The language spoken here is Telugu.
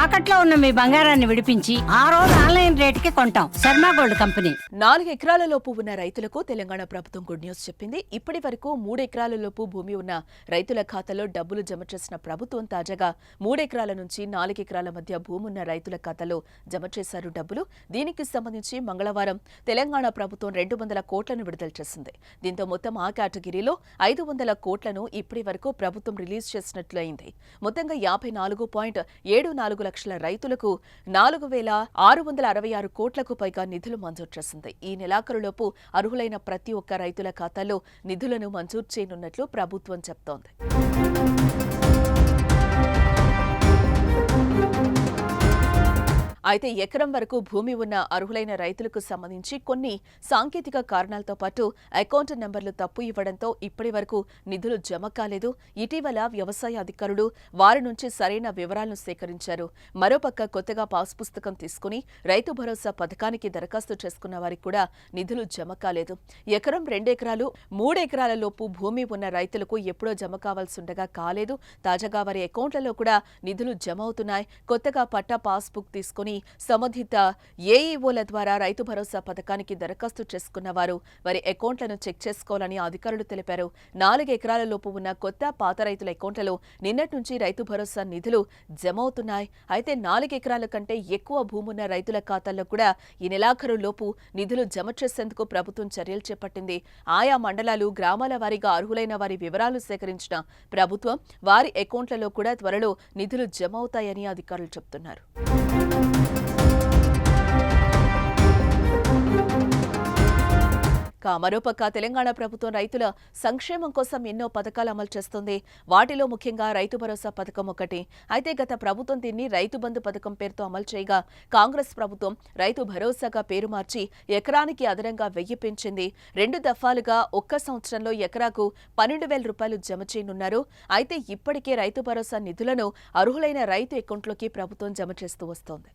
తాకట్లో ఉన్న మీ బంగారాన్ని విడిపించి ఆ రోజు ఆన్లైన్ రేటుకి కొంటాం. Sharma gold company. 4 ఎకరాల లోపు ఉన్న రైతులకు తెలంగాణ ప్రభుత్వం గుడ్ న్యూస్ చెప్పింది. ఇప్పటి వరకు 3 ఎకరాల లోపు భూమి ఉన్న రైతుల ఖాతాలో డబ్బులు జమ చేసిన ప్రభుత్వం తాజాగా 3 ఎకరాల నుంచి 4 ఎకరాల మధ్య భూమి ఉన్న రైతుల ఖాతాలో జమ చేశారు డబ్బులు. దీనికి సంబంధించి మంగళవారం తెలంగాణ ప్రభుత్వం 200 కోట్లను విడుదల చేసింది. దీంతో మొత్తం ఆ కేటగిరీలో 500 కోట్లను ఇప్పటి వరకు ప్రభుత్వం రిలీజ్ చేసినట్లు అయింది. మొత్తంగా 54.74 లక్షల రైతులకు 4,666 కోట్లకు పైగా నిధులు మంజూరు చేసింది. ఈ నెలాఖరులోపు అర్హులైన ప్రతి ఒక్క రైతుల ఖాతాలో నిధులను మంజూరు చేయనున్నట్లు ప్రభుత్వం చెప్తోంది. అయితే ఎకరం వరకు భూమి ఉన్న అర్హులైన రైతులకు సంబంధించి కొన్ని సాంకేతిక కారణాలతో పాటు అకౌంట్ నెంబర్లు తప్పు ఇవ్వడంతో ఇప్పటి వరకు నిధులు జమ కాలేదు. ఇటీవల వ్యవసాయ అధికారులు వారి నుంచి సరైన వివరాలను సేకరించారు. మరోపక్క కొత్తగా పాస్ పుస్తకం తీసుకుని రైతు భరోసా పథకానికి దరఖాస్తు చేసుకున్న వారికి కూడా నిధులు జమ కాలేదు. ఎకరం 2 ఎకరాలు 3 ఎకరాల లోపు భూమి ఉన్న రైతులకు ఎప్పుడో జమ కావాల్సి ఉండగా కాలేదు. తాజాగా వారి అకౌంట్లలో కూడా నిధులు జమ అవుతున్నాయి. కొత్తగా పట్టా పాస్బుక్ తీసుకుని సంబంధిత ఏఈఓల ద్వారా రైతు భరోసా పథకానికి దరఖాస్తు చేసుకున్న వారు వారి అకౌంట్లను చెక్ చేసుకోవాలని అధికారులు తెలిపారు. 4 ఎకరాల లోపు ఉన్న కొత్త పాత రైతుల అకౌంట్లలో నిన్నటి నుంచి రైతు భరోసా నిధులు జమ అవుతున్నాయి. అయితే 4 ఎకరాల కంటే ఎక్కువ భూమున్న రైతుల ఖాతాల్లో కూడా ఈ నెలాఖరు లోపు నిధులు జమ చేసేందుకు ప్రభుత్వం చర్యలు చేపట్టింది. ఆయా మండలాలు, గ్రామాల వారీగా అర్హులైన వారి వివరాలు సేకరించిన ప్రభుత్వం వారి అకౌంట్లలో కూడా త్వరలో నిధులు జమ అవుతాయని అధికారులు చెబుతున్నారు. మరోపక్క తెలంగాణ ప్రభుత్వం రైతుల సంక్షేమం కోసం ఎన్నో పథకాలు అమలు చేస్తుంది. వాటిలో ముఖ్యంగా రైతు భరోసా పథకం ఒకటి. అయితే గత ప్రభుత్వం దీన్ని రైతు బంధు పథకం పేరుతో అమలు చేయగా కాంగ్రెస్ ప్రభుత్వం రైతు భరోసాగా పేరు మార్చి ఎకరానికి అదనంగా 1000 పెంచింది. 2 దఫాలుగా ఒక్క సంవత్సరంలో ఎకరాకు 12,000 రూపాయలు జమ చేయనున్నారు. అయితే ఇప్పటికే రైతు భరోసా నిధులను అర్హులైన రైతు అకౌంట్లోకి ప్రభుత్వం జమ చేస్తూ వస్తోంది.